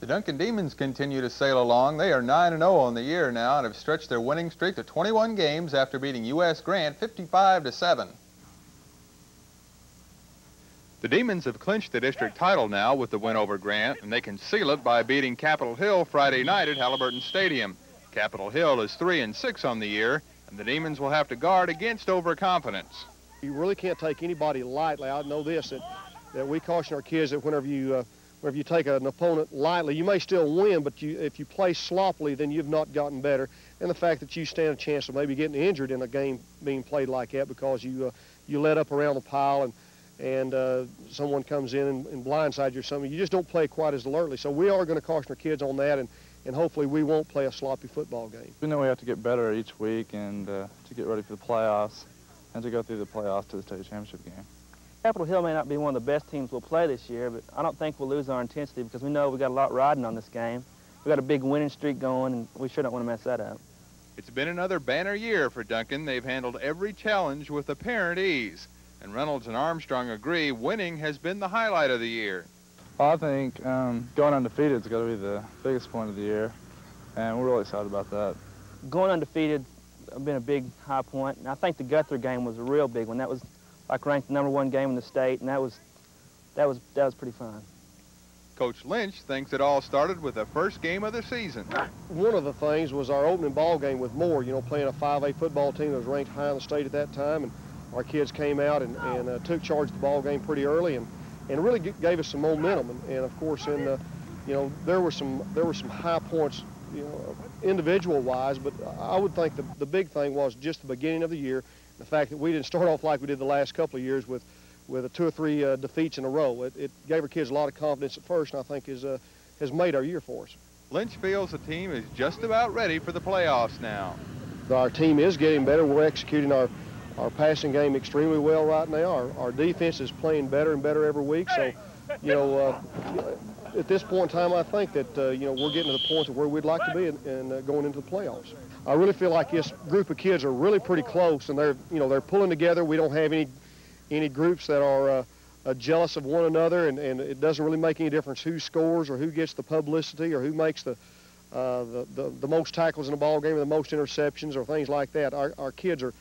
The Duncan Demons continue to sail along. They are 9-0 on the year now and have stretched their winning streak to 21 games after beating U.S. Grant 55-7. The Demons have clinched the district title now with the win over Grant, and they can seal it by beating Capitol Hill Friday night at Halliburton Stadium. Capitol Hill is 3-6 on the year, and the Demons will have to guard against overconfidence. You really can't take anybody lightly. I know this, that we caution our kids that whenever you take an opponent lightly, you may still win, but if you play sloppily, then you've not gotten better. And the fact that you stand a chance of maybe getting injured in a game being played like that because you let up around the pile and someone comes in and blindsides you or something, you just don't play quite as alertly. So we are going to caution our kids on that, and hopefully we won't play a sloppy football game. We know we have to get better each week and to get ready for the playoffs and to go through the playoffs to the state championship game. Capitol Hill may not be one of the best teams we'll play this year, but I don't think we'll lose our intensity because we know we got a lot riding on this game. We got a big winning streak going, and we sure don't want to mess that up. It's been another banner year for Duncan. They've handled every challenge with apparent ease. And Reynolds and Armstrong agree winning has been the highlight of the year. Well, I think going undefeated is going to be the biggest point of the year, and we're really excited about that. Going undefeated has been a big high point, and I think the Guthrie game was a real big one. That was like ranked the #1 game in the state, and that was pretty fun. Coach Lynch thinks it all started with the first game of the season. One of the things was our opening ball game with Moore, playing a 5A football team that was ranked high in the state at that time, and our kids came out and took charge of the ball game pretty early and really gave us some momentum. And of course, there were some high points, individual-wise, but I would think the big thing was just the beginning of the year, the fact that we didn't start off like we did the last couple of years with 2 or 3 defeats in a row. It gave our kids a lot of confidence at first, and I think has made our year for us. Lynch feels the team is just about ready for the playoffs now. Our team is getting better. We're executing our passing game extremely well right now. Our defense is playing better and better every week. So, at this point in time, I think that we're getting to the point of where we'd like to be and going into the playoffs. I really feel like this group of kids are really pretty close, and they're pulling together. We don't have any groups that are jealous of one another, and it doesn't really make any difference who scores or who gets the publicity or who makes the most tackles in a ball game or the most interceptions or things like that. Our kids are,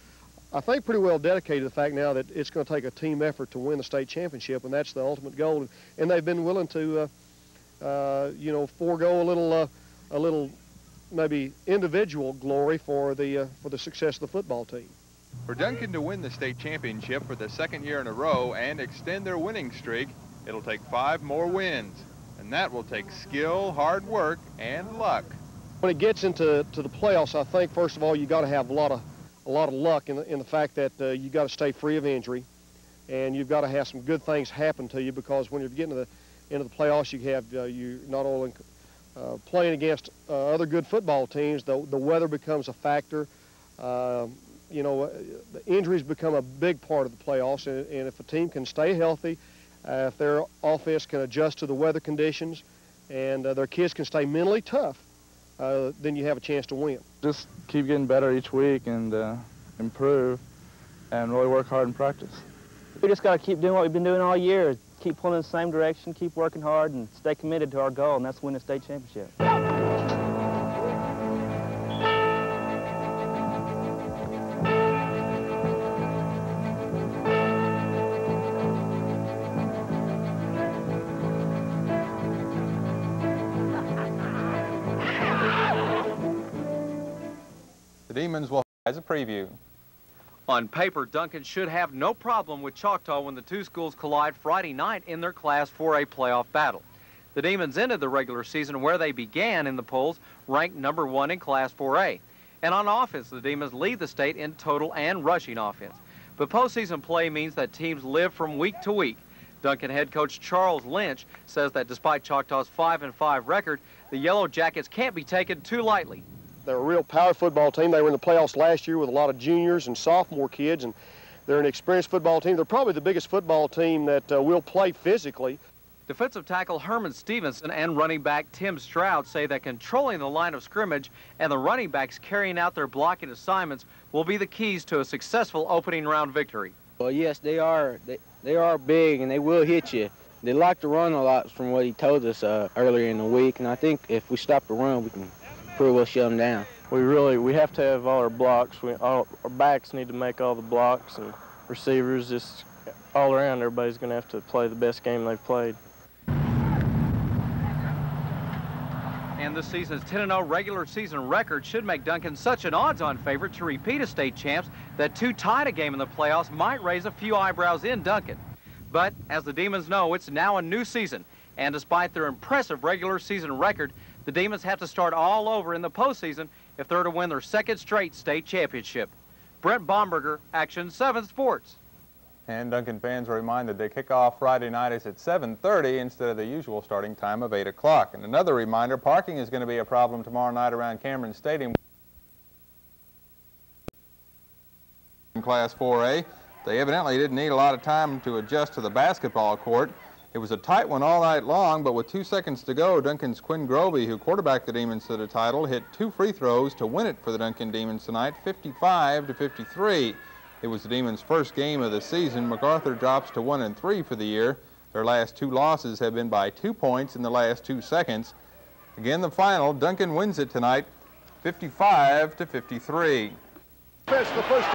I think, pretty well dedicated to the fact now that it's going to take a team effort to win the state championship, and that's the ultimate goal. And they've been willing to, forego a little maybe individual glory for the success of the football team. For Duncan to win the state championship for the second year in a row and extend their winning streak, it'll take 5 more wins, and that will take skill, hard work, and luck. When it gets into the playoffs, I think first of all you got to have a lot of luck in the fact that you got to stay free of injury, and you've got to have some good things happen to you, because when you're getting into the playoffs, you have you not only playing against other good football teams, the weather becomes a factor. The injuries become a big part of the playoffs, and if a team can stay healthy, if their offense can adjust to the weather conditions, and their kids can stay mentally tough, then you have a chance to win. Just keep getting better each week and improve and really work hard in practice. We just got to keep doing what we've been doing all year, keep pulling in the same direction, keep working hard, and stay committed to our goal, and that's win the state championship. The Demons will as a preview. On paper, Duncan should have no problem with Choctaw when the two schools collide Friday night in their Class 4A playoff battle. The Demons ended the regular season where they began in the polls, ranked #1 in Class 4A. And on offense, the Demons lead the state in total and rushing offense. But postseason play means that teams live from week to week. Duncan head coach Charles Lynch says that despite Choctaw's 5-5 record, the Yellow Jackets can't be taken too lightly. They're a real power football team. They were in the playoffs last year with a lot of juniors and sophomore kids, and they're an experienced football team. They're probably the biggest football team that will play physically. Defensive tackle Herman Stevenson and running back Tim Stroud say that controlling the line of scrimmage and the running backs carrying out their blocking assignments will be the keys to a successful opening round victory. Well, yes, they are. They are big, and they will hit you. They like to run a lot from what he told us earlier in the week, and I think if we stop the run, we can pretty well shut them down. We have to have all our blocks. Our backs need to make all the blocks, and receivers, just all around, everybody's going to have to play the best game they've played. And this season's 10-0 regular season record should make Duncan such an odds-on favorite to repeat as state champs that two tied a game in the playoffs might raise a few eyebrows in Duncan. But as the Demons know, it's now a new season, and despite their impressive regular season record, the Demons have to start all over in the postseason if they're to win their second straight state championship. Brent Bomberger, Action 7 Sports. And Duncan fans are reminded they kick off Friday night is at 7:30 instead of the usual starting time of 8 o'clock. And another reminder, parking is going to be a problem tomorrow night around Cameron Stadium. In Class 4A, they evidently didn't need a lot of time to adjust to the basketball court. It was a tight one all night long, but with 2 seconds to go, Duncan's Quinn Grovey, who quarterbacked the Demons to the title, hit 2 free throws to win it for the Duncan Demons tonight, 55-53. It was the Demons' first game of the season. MacArthur drops to 1-3 for the year. Their last 2 losses have been by 2 points in the last 2 seconds. Again, the final, Duncan wins it tonight, 55-53. That's the first